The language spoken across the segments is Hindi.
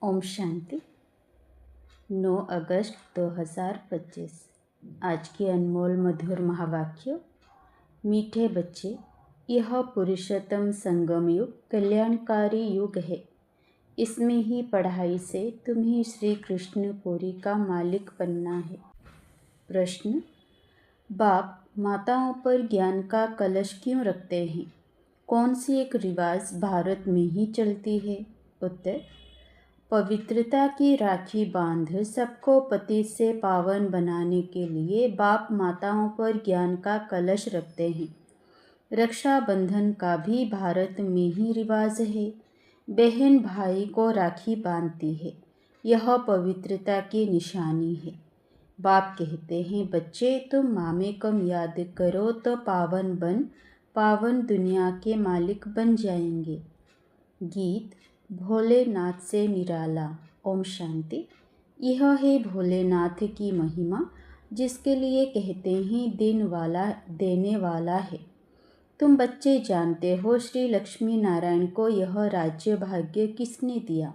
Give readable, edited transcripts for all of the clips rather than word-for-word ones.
ओम शांति। 9 अगस्त 2025। आज की अनमोल मधुर महावाक्य। मीठे बच्चे, यह पुरुषोत्तम संगम युग कल्याणकारी युग है। इसमें ही पढ़ाई से तुम्हें श्री कृष्ण पुरी का मालिक बनना है। प्रश्न: बाप माताओं पर ज्ञान का कलश क्यों रखते हैं? कौन सी एक रिवाज भारत में ही चलती है? उत्तर: पवित्रता की राखी बांध सबको पति से पावन बनाने के लिए बाप माताओं पर ज्ञान का कलश रखते हैं। रक्षाबंधन का भी भारत में ही रिवाज है। बहन भाई को राखी बांधती है। यह पवित्रता की निशानी है। बाप कहते हैं, बच्चे तुम मामे कम याद करो तो पावन दुनिया के मालिक बन जाएंगे। गीत भोलेनाथ से निराला। ओम शांति। यह है भोलेनाथ की महिमा, जिसके लिए कहते हैं देने वाला है। तुम बच्चे जानते हो श्री लक्ष्मी नारायण को यह राज्य भाग्य किसने दिया?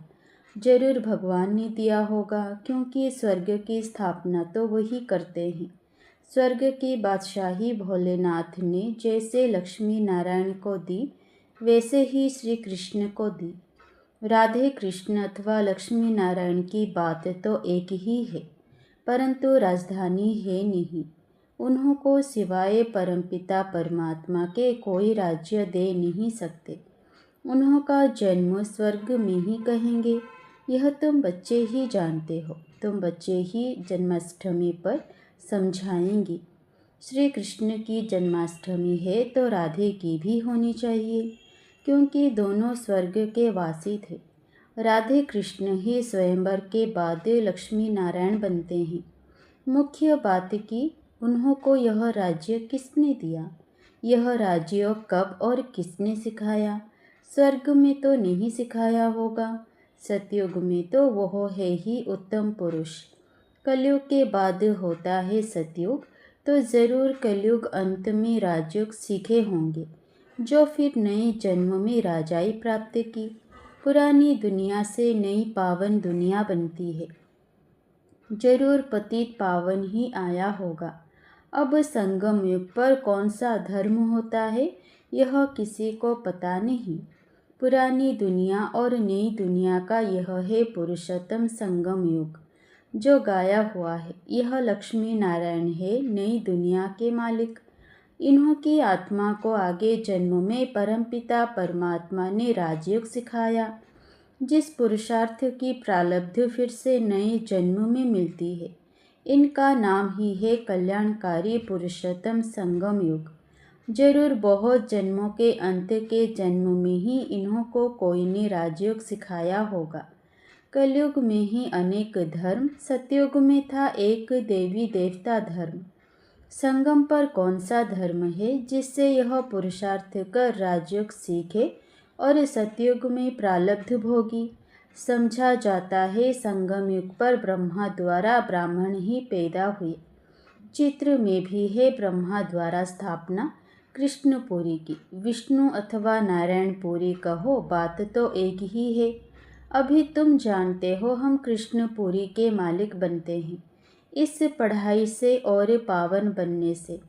जरूर भगवान ने दिया होगा, क्योंकि स्वर्ग की स्थापना तो वही करते हैं। स्वर्ग की बादशाही भोलेनाथ ने जैसे लक्ष्मी नारायण को दी, वैसे ही श्री कृष्ण को दी। राधे कृष्ण अथवा लक्ष्मी नारायण की बात तो एक ही है, परंतु राजधानी है नहीं। उन्हों को सिवाय परमपिता परमात्मा के कोई राज्य दे नहीं सकते। उन्हों का जन्म स्वर्ग में ही कहेंगे, यह तुम बच्चे ही जानते हो। तुम बच्चे ही जन्माष्टमी पर समझाएंगे। श्री कृष्ण की जन्माष्टमी है तो राधे की भी होनी चाहिए, क्योंकि दोनों स्वर्ग के वासी थे। राधे कृष्ण ही स्वयंवर के बाद लक्ष्मी नारायण बनते हैं। मुख्य बात की उन्हों को यह राज्य किसने दिया? यह राज्य कब और किसने सिखाया? स्वर्ग में तो नहीं सिखाया होगा। सतयुग में तो वह है ही उत्तम पुरुष। कलयुग के बाद होता है सतयुग, तो ज़रूर कलयुग अंत में राजयोग सीखे होंगे, जो फिर नए जन्म में राजाई प्राप्त की। पुरानी दुनिया से नई पावन दुनिया बनती है। जरूर पतित पावन ही आया होगा। अब संगम युग पर कौन सा धर्म होता है, यह किसी को पता नहीं। पुरानी दुनिया और नई दुनिया का यह है पुरुषोत्तम संगम युग, जो गाया हुआ है। यह लक्ष्मी नारायण है, नई दुनिया के मालिक। इन्हों की आत्मा को आगे जन्म में परमपिता परमात्मा ने राजयोग सिखाया, जिस पुरुषार्थ की प्रारब्ध फिर से नए जन्म में मिलती है। इनका नाम ही है कल्याणकारी पुरुषोत्तम संगम युग। जरूर बहुत जन्मों के अंत के जन्म में ही इन्हों को कोई ने राजयोग सिखाया होगा। कलयुग में ही अनेक धर्म, सतयुग में था एक देवी देवता धर्म। संगम पर कौन सा धर्म है जिससे यह पुरुषार्थ कर राजयोग सीखे और सतयुग में प्रारब्ध भोगी? समझा जाता है संगम युग पर ब्रह्मा द्वारा ब्राह्मण ही पैदा हुए। चित्र में भी है ब्रह्मा द्वारा स्थापना कृष्णपुरी की। विष्णु अथवा नारायणपुरी कहो, बात तो एक ही है। अभी तुम जानते हो हम कृष्णपुरी के मालिक बनते हैं, इस पढ़ाई से और पावन बनने से।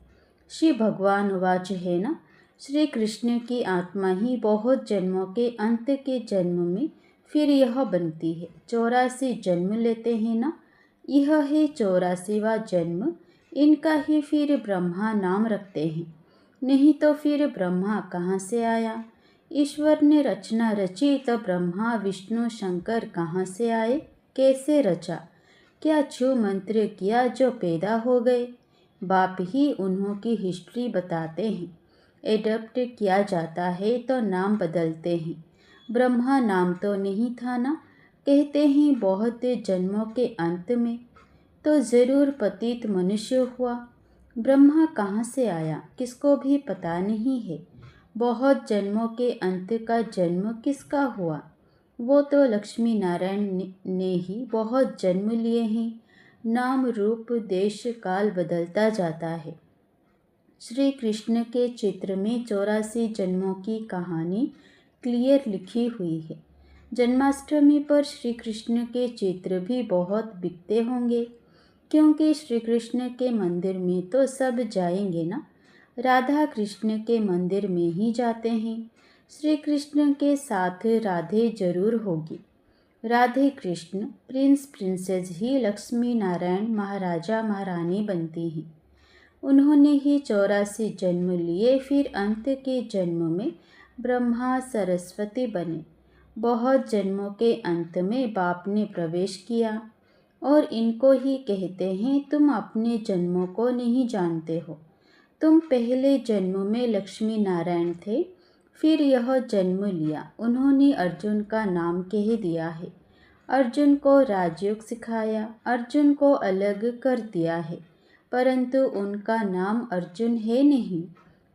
श्री भगवान वाच है ना, श्री कृष्ण की आत्मा ही बहुत जन्मों के अंत के जन्म में फिर यह बनती है। 84 जन्म लेते हैं ना, यह है 84वां जन्म। इनका ही फिर ब्रह्मा नाम रखते हैं। नहीं तो फिर ब्रह्मा कहाँ से आया? ईश्वर ने रचना रची तो ब्रह्मा विष्णु शंकर कहाँ से आए? कैसे रचा? क्या छू मंत्र किया जो पैदा हो गए? बाप ही उन्हों की हिस्ट्री बताते हैं। एडप्ट किया जाता है तो नाम बदलते हैं। ब्रह्मा नाम तो नहीं था ना, कहते हैं बहुत जन्मों के अंत में तो ज़रूर पतित मनुष्य हुआ। ब्रह्मा कहाँ से आया किसको भी पता नहीं है। बहुत जन्मों के अंत का जन्म किसका हुआ? वो तो लक्ष्मी नारायण ने ही बहुत जन्म लिए हैं। नाम रूप देश काल बदलता जाता है। श्री कृष्ण के चित्र में 84 जन्मों की कहानी क्लियर लिखी हुई है। जन्माष्टमी पर श्री कृष्ण के चित्र भी बहुत बिकते होंगे, क्योंकि श्री कृष्ण के मंदिर में तो सब जाएंगे ना। राधा कृष्ण के मंदिर में ही जाते हैं। श्री कृष्ण के साथ राधे जरूर होगी। राधे कृष्ण प्रिंस प्रिंसेस ही लक्ष्मी नारायण महाराजा महारानी बनती हैं। उन्होंने ही 84 जन्म लिए, फिर अंत के जन्म में ब्रह्मा सरस्वती बने। बहुत जन्मों के अंत में बाप ने प्रवेश किया और इनको ही कहते हैं तुम अपने जन्मों को नहीं जानते हो। तुम पहले जन्म में लक्ष्मी नारायण थे, फिर यह जन्म लिया। उन्होंने अर्जुन का नाम कह दिया है। अर्जुन को राजयोग सिखाया, अर्जुन को अलग कर दिया है, परंतु उनका नाम अर्जुन है नहीं।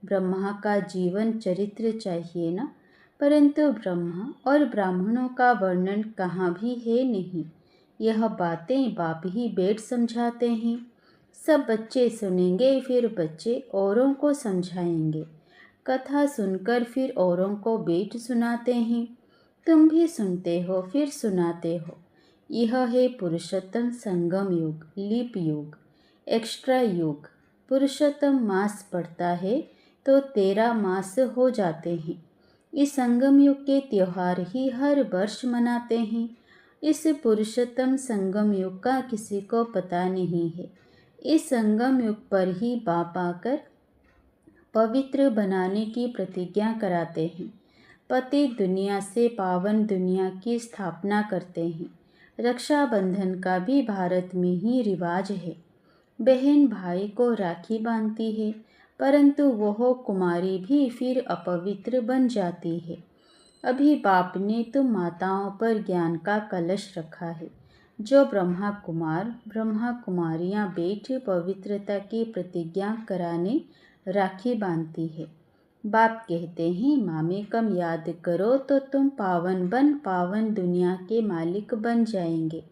ब्रह्मा का जीवन चरित्र चाहिए ना, परंतु ब्रह्मा और ब्राह्मणों का वर्णन कहाँ भी है नहीं। यह बातें बाप ही बैठ समझाते हैं। सब बच्चे सुनेंगे, फिर बच्चे औरों को समझाएंगे। कथा सुनकर फिर औरों को बैठ सुनाते हैं। तुम भी सुनते हो फिर सुनाते हो। यह है पुरुषोत्तम संगम युग, लीप युग, एक्स्ट्रा युग। पुरुषोत्तम मास पड़ता है तो 13 मास हो जाते हैं। इस संगम युग के त्योहार ही हर वर्ष मनाते हैं। इस पुरुषोत्तम संगम युग का किसी को पता नहीं है। इस संगम युग पर ही बाप आकर पवित्र बनाने की प्रतिज्ञा कराते हैं। पति दुनिया से पावन दुनिया की स्थापना करते हैं। रक्षाबंधन का भी भारत में ही रिवाज है। बहन भाई को राखी बांधती है, परंतु वह कुमारी भी फिर अपवित्र बन जाती है। अभी बाप ने तो माताओं पर ज्ञान का कलश रखा है। जो ब्रह्मा कुमार ब्रह्मा कुमारियां बैठ पवित्रता की प्रतिज्ञा कराने राखी बांधती है। बाप कहते हैं मामे कम याद करो तो तुम पावन दुनिया के मालिक बन जाएंगे।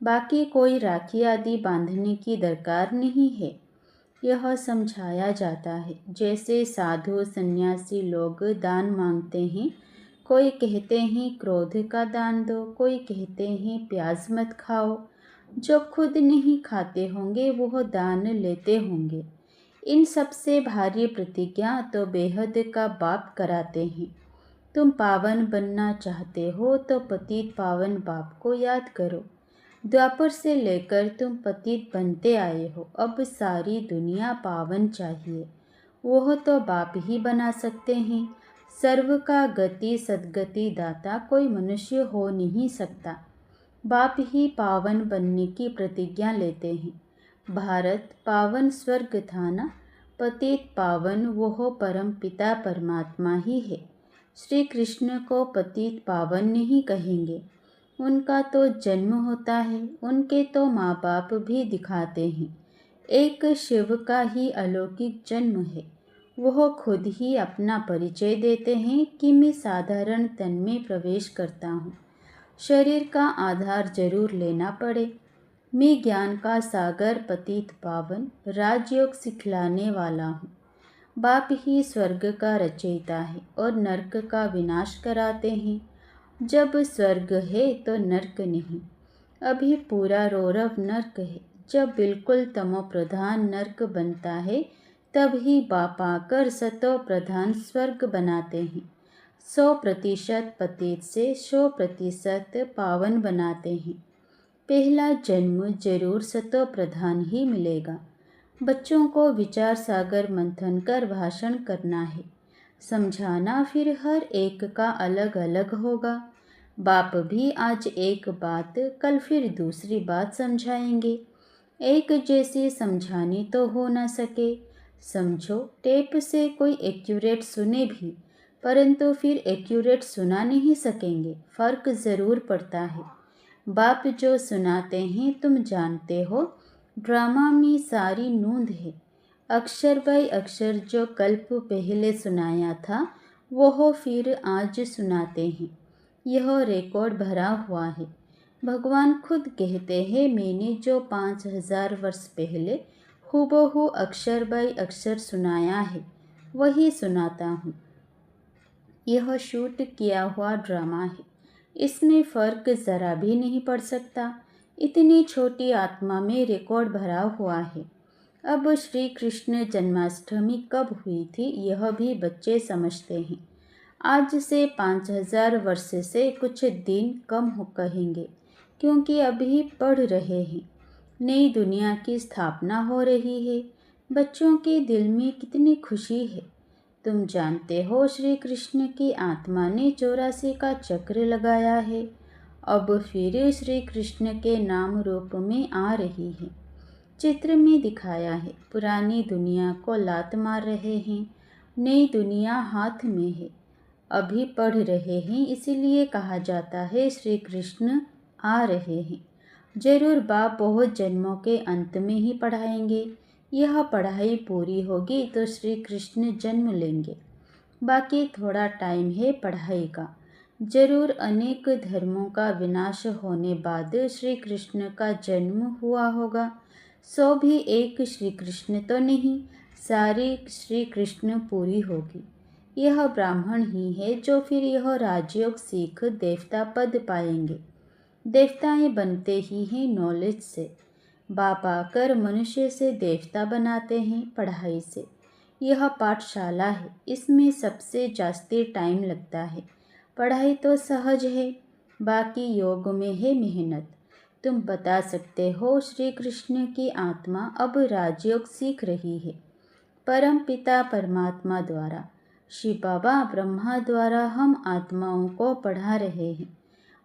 बाकी कोई राखी आदि बांधने की दरकार नहीं है। यह समझाया जाता है। जैसे साधु सन्यासी लोग दान मांगते हैं, कोई कहते हैं क्रोध का दान दो, कोई कहते हैं प्याज मत खाओ। जो खुद नहीं खाते होंगे वह दान लेते होंगे। इन सबसे भारी प्रतिज्ञा तो बेहद का बाप कराते हैं। तुम पावन बनना चाहते हो तो पतित पावन बाप को याद करो। द्वापर से लेकर तुम पतित बनते आए हो, अब सारी दुनिया पावन चाहिए। वह तो बाप ही बना सकते हैं। सर्व का गति सद्गति दाता कोई मनुष्य हो नहीं सकता। बाप ही पावन बनने की प्रतिज्ञा लेते हैं। भारत पावन स्वर्ग था ना, पतित पावन वह परम पिता परमात्मा ही है। श्री कृष्ण को पतित पावन नहीं कहेंगे। उनका तो जन्म होता है, उनके तो माँ बाप भी दिखाते हैं। एक शिव का ही अलौकिक जन्म है। वह खुद ही अपना परिचय देते हैं कि मैं साधारण तन में प्रवेश करता हूँ। शरीर का आधार जरूर लेना पड़े। मैं ज्ञान का सागर पतित पावन राजयोग सिखलाने वाला हूँ। बाप ही स्वर्ग का रचयिता है और नरक का विनाश कराते हैं। जब स्वर्ग है तो नरक नहीं। अभी पूरा रौरव नरक है। जब बिल्कुल तमो प्रधान नरक बनता है, तब ही बाप आकर सतो प्रधान स्वर्ग बनाते हैं। 100% पतित से 100% पावन बनाते हैं। पहला जन्म जरूर सतो प्रधान ही मिलेगा। बच्चों को विचार सागर मंथन कर भाषण करना है। समझाना फिर हर एक का अलग अलग होगा। बाप भी आज एक बात कल फिर दूसरी बात समझाएंगे। एक जैसी समझानी तो हो ना सके। समझो, टेप से कोई एक्यूरेट सुने भी, परंतु फिर एक्यूरेट सुना नहीं सकेंगे। फर्क ज़रूर पड़ता है। बाप जो सुनाते हैं तुम जानते हो, ड्रामा में सारी नूंद है। अक्षर बाय अक्षर जो कल्प पहले सुनाया था वह फिर आज सुनाते हैं। यह रिकॉर्ड भरा हुआ है। भगवान खुद कहते हैं मैंने जो 5000 वर्ष पहले हूबहू अक्षर बाय अक्षर सुनाया है वही सुनाता हूँ। यह शूट किया हुआ ड्रामा है। इसमें फर्क ज़रा भी नहीं पड़ सकता। इतनी छोटी आत्मा में रिकॉर्ड भरा हुआ है। अब श्री कृष्ण जन्माष्टमी कब हुई थी यह भी बच्चे समझते हैं। आज से 5000 वर्ष से कुछ दिन कम हो कहेंगे, क्योंकि अभी पढ़ रहे हैं। नई दुनिया की स्थापना हो रही है। बच्चों के दिल में कितनी खुशी है। तुम जानते हो श्री कृष्ण की आत्मा ने 84 का चक्र लगाया है। अब फिर श्री कृष्ण के नाम रूप में आ रही है। चित्र में दिखाया है। पुरानी दुनिया को लात मार रहे हैं, नई दुनिया हाथ में है। अभी पढ़ रहे हैं, इसीलिए कहा जाता है श्री कृष्ण आ रहे हैं। जरूर बाप बहुत जन्मों के अंत में ही पढ़ाएंगे। यह पढ़ाई पूरी होगी तो श्री कृष्ण जन्म लेंगे। बाकी थोड़ा टाइम है पढ़ाई का। जरूर अनेक धर्मों का विनाश होने बाद श्री कृष्ण का जन्म हुआ होगा। सो भी एक श्री कृष्ण तो नहीं, सारी श्री कृष्ण पूरी होगी। यह ब्राह्मण ही है जो फिर यह राजयोग सीख देवता पद पाएंगे। देवताएं बनते ही हैं नॉलेज से। बाप आकर मनुष्य से देवता बनाते हैं पढ़ाई से। यह पाठशाला है, इसमें सबसे जास्ती टाइम लगता है। पढ़ाई तो सहज है, बाकी योग में है मेहनत। तुम बता सकते हो श्री कृष्ण की आत्मा अब राजयोग सीख रही है, परम पिता परमात्मा द्वारा। शिव बाबा ब्रह्मा द्वारा हम आत्माओं को पढ़ा रहे हैं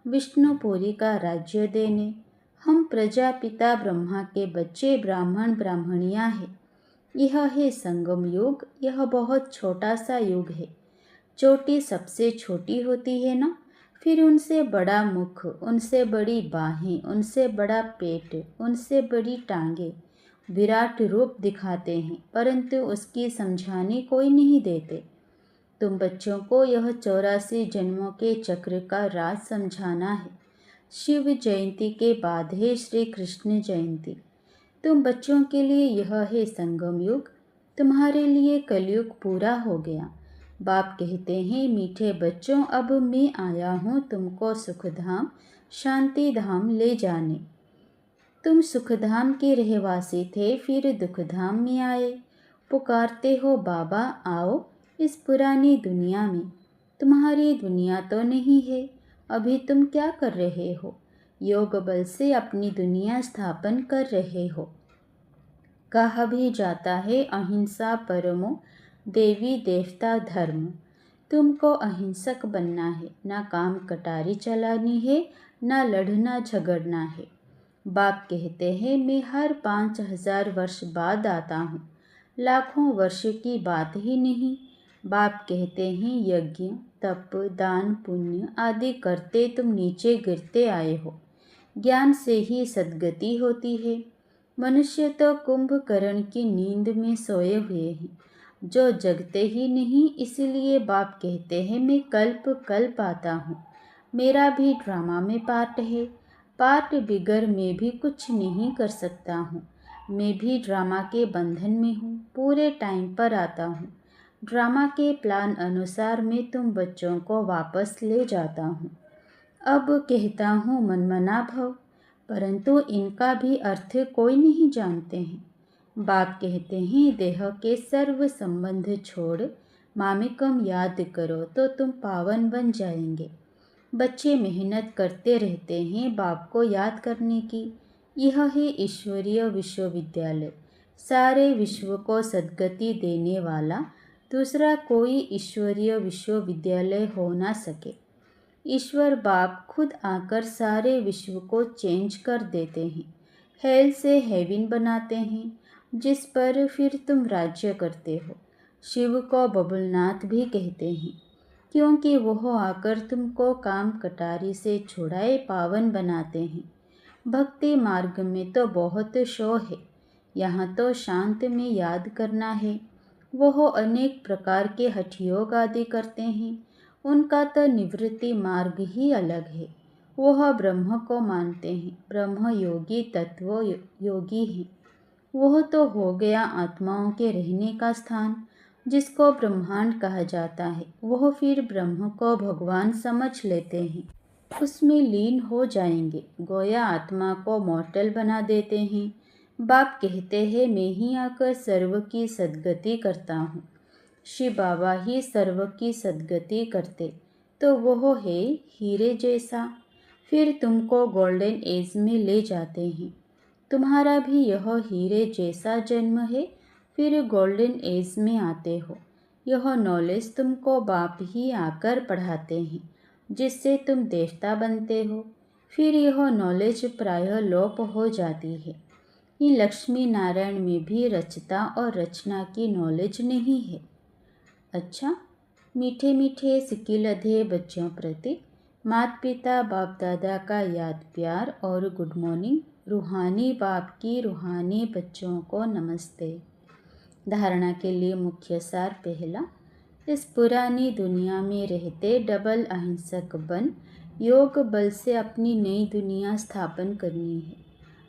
विष्णुपुरी का राज्य देने। हम प्रजापिता ब्रह्मा के बच्चे ब्राह्मण ब्राह्मणियाँ हैं। यह है संगम युग। यह बहुत छोटा सा युग है। चोटी सबसे छोटी होती है ना, फिर उनसे बड़ा मुख, उनसे बड़ी बाहें, उनसे बड़ा पेट, उनसे बड़ी टांगें विराट रूप दिखाते हैं, परंतु उसकी समझाने कोई नहीं देते। तुम बच्चों को यह 84 जन्मों के चक्र का राज समझाना है। शिव जयंती के बाद है श्री कृष्ण जयंती। तुम बच्चों के लिए यह है संगम युग। तुम्हारे लिए कलयुग पूरा हो गया। बाप कहते हैं, मीठे बच्चों, अब मैं आया हूँ तुमको सुखधाम शांति धाम ले जाने। तुम सुखधाम के रहवासी थे, फिर दुखधाम में आए। पुकारते हो बाबा आओ इस पुरानी दुनिया में। तुम्हारी दुनिया तो नहीं है। अभी तुम क्या कर रहे हो? योग बल से अपनी दुनिया स्थापन कर रहे हो। कहा भी जाता है अहिंसा परमो देवी देवता धर्म। तुमको अहिंसक बनना है, ना काम कटारी चलानी है, ना लड़ना झगड़ना है। बाप कहते हैं मैं हर 5000 वर्ष बाद आता हूँ, लाखों वर्ष की बात ही नहीं। बाप कहते हैं यज्ञ तप दान पुण्य आदि करते तुम नीचे गिरते आए हो। ज्ञान से ही सद्गति होती है। मनुष्य तो कुंभकर्ण की नींद में सोए हुए हैं, जो जगते ही नहीं। इसलिए बाप कहते हैं मैं कल्प कल्प आता हूँ। मेरा भी ड्रामा में पार्ट है। पार्ट बिगर मैं भी कुछ नहीं कर सकता हूँ। मैं भी ड्रामा के बंधन में हूँ। पूरे टाइम पर आता हूँ। ड्रामा के प्लान अनुसार मैं तुम बच्चों को वापस ले जाता हूँ। अब कहता हूँ मनमना भव, परंतु इनका भी अर्थ कोई नहीं जानते हैं। बाप कहते हैं देह के सर्व संबंध छोड़ मामिकम याद करो तो तुम पावन बन जाएंगे। बच्चे मेहनत करते रहते हैं बाप को याद करने की। यह है ईश्वरीय विश्वविद्यालय। सारे विश्व को सद्गति देने वाला दूसरा कोई ईश्वरीय विश्वविद्यालय हो ना सके। ईश्वर बाप खुद आकर सारे विश्व को चेंज कर देते हैं। हेल से हेवन बनाते हैं, जिस पर फिर तुम राज्य करते हो। शिव को बबुलनाथ भी कहते हैं, क्योंकि वह आकर तुमको काम कटारी से छुड़ाए पावन बनाते हैं। भक्ति मार्ग में तो बहुत शो है। यहाँ तो शांत में याद करना है। वह अनेक प्रकार के हठयोग आदि करते हैं। उनका तो निवृत्ति मार्ग ही अलग है। वह ब्रह्म को मानते हैं। ब्रह्म योगी तत्व योगी हैं। वह तो हो गया आत्माओं के रहने का स्थान, जिसको ब्रह्मांड कहा जाता है। वह फिर ब्रह्म को भगवान समझ लेते हैं। उसमें लीन हो जाएंगे, गोया आत्मा को मॉर्टल बना देते हैं। बाप कहते हैं मैं ही आकर सर्व की सद्गति करता हूँ। शिव बाबा ही सर्व की सद्गति करते तो वह है हीरे जैसा, फिर तुमको गोल्डन एज में ले जाते हैं। तुम्हारा भी यह हीरे जैसा जन्म है, फिर गोल्डन एज में आते हो। यह नॉलेज तुमको बाप ही आकर पढ़ाते हैं, जिससे तुम देवता बनते हो। फिर यह नॉलेज प्रायः लोप हो जाती है। ये लक्ष्मी नारायण में भी रचता और रचना की नॉलेज नहीं है। अच्छा, मीठे मीठे सिकिलधे बच्चों प्रति माता पिता बाप दादा का याद प्यार और गुड मॉर्निंग। रूहानी बाप की रूहानी बच्चों को नमस्ते। धारणा के लिए मुख्य सार पहला, इस पुरानी दुनिया में रहते डबल अहिंसक बन योग बल से अपनी नई दुनिया स्थापन करनी है।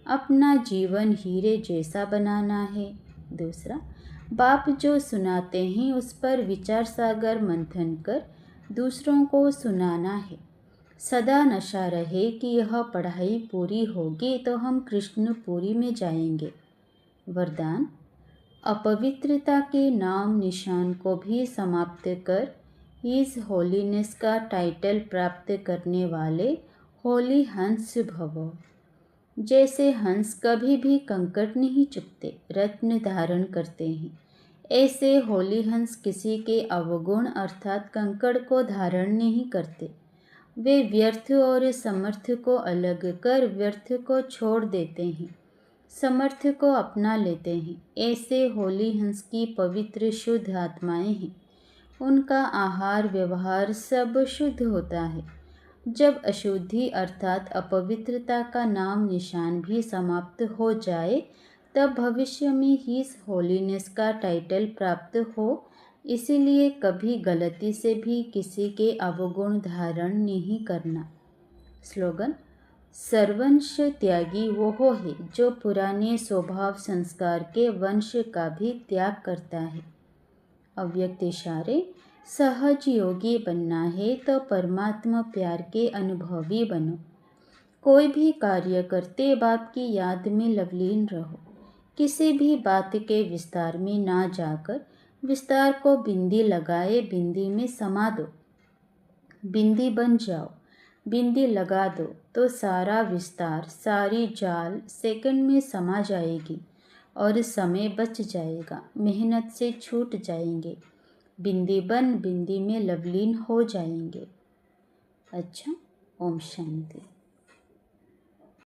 अपना जीवन हीरे जैसा बनाना है। दूसरा, बाप जो सुनाते हैं उस पर विचार सागर मंथन कर दूसरों को सुनाना है। सदा नशा रहे कि यह पढ़ाई पूरी होगी तो हम कृष्णपुरी में जाएंगे। वरदान, अपवित्रता के नाम निशान को भी समाप्त कर हिज होलीनेस का टाइटल प्राप्त करने वाले होली हंस भवो। जैसे हंस कभी भी कंकड़ नहीं चुकते, रत्न धारण करते हैं, ऐसे होली हंस किसी के अवगुण अर्थात कंकड़ को धारण नहीं करते। वे व्यर्थ और समर्थ को अलग कर व्यर्थ को छोड़ देते हैं, समर्थ को अपना लेते हैं। ऐसे होली हंस की पवित्र शुद्ध आत्माएं हैं। उनका आहार व्यवहार सब शुद्ध होता है। जब अशुद्धि अर्थात अपवित्रता का नाम निशान भी समाप्त हो जाए तब भविष्य में ही होलीनेस का टाइटल प्राप्त हो। इसीलिए कभी गलती से भी किसी के अवगुण धारण नहीं करना। स्लोगन, सर्वंश त्यागी वो है जो पुराने स्वभाव संस्कार के वंश का भी त्याग करता है। अव्यक्त इशारे, सहज योगी बनना है तो परमात्मा प्यार के अनुभवी बनो। कोई भी कार्य करते बाप की याद में लवलीन रहो। किसी भी बात के विस्तार में ना जाकर विस्तार को बिंदी लगाए बिंदी में समा दो। बिंदी बन जाओ, बिंदी लगा दो तो सारा विस्तार सारी जाल सेकंड में समा जाएगी और समय बच जाएगा, मेहनत से छूट जाएंगे। बिंदी बन बिंदी में लवलीन हो जाएंगे। अच्छा, ओम शांति।